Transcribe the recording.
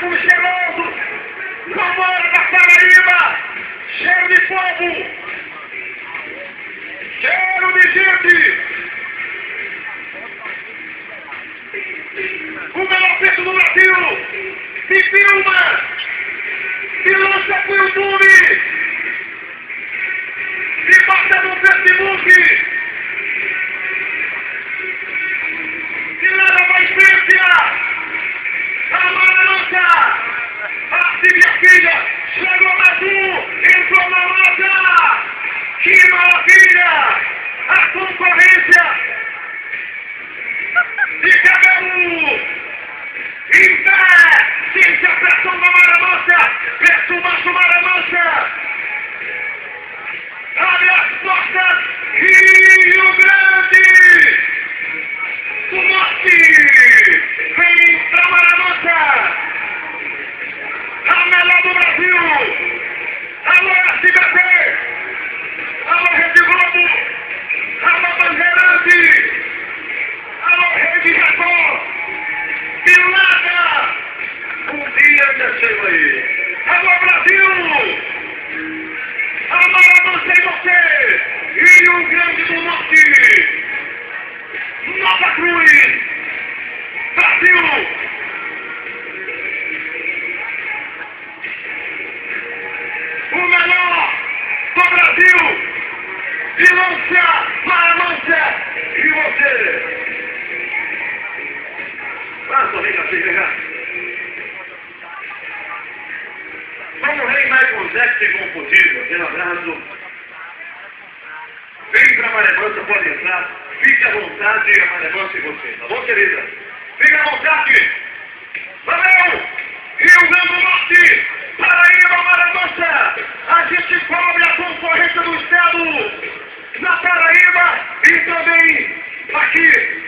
perfume cheiroso, vambora da Paraíba, cheiro de fogo, cheiro de gente. O melhor preço do Brasil, se filma, se lança pro YouTube, se bota no Facebook, se leva pra experiência. A Maranata, a minha filha, chegou mais um, entrou na loja. Que maravilha! A concorrência de cabelo em pé, sente a pressão da Maramancha, preço baixo Maramancha. Abre as portas, Rio Grande do Norte, vem pra Maramancha, a melhor do Brasil. Alô SBT, alô Rede Globo, alô Bandeirante, alô Rede Record, Pilada, um dia ainda chego aí. Alô Brasil, a Maramancha em você, Rio Grande do Norte, Nova Cruz, Brasil. O melhor do Brasil, de Lança, Maramancha e você. Passa, vem cá, vem cá. Vamos reinar com o Zé que chegou um pouquinho, aquele abraço. Vem pra Maramancha, pode entrar. Fique à vontade, a Maramancha e você, tá bom, querida? Fique à vontade. Valeu! Rio Grande do Norte, Paraíba, Maramancha. A gente cobre a concorrência do Estado na Paraíba e também aqui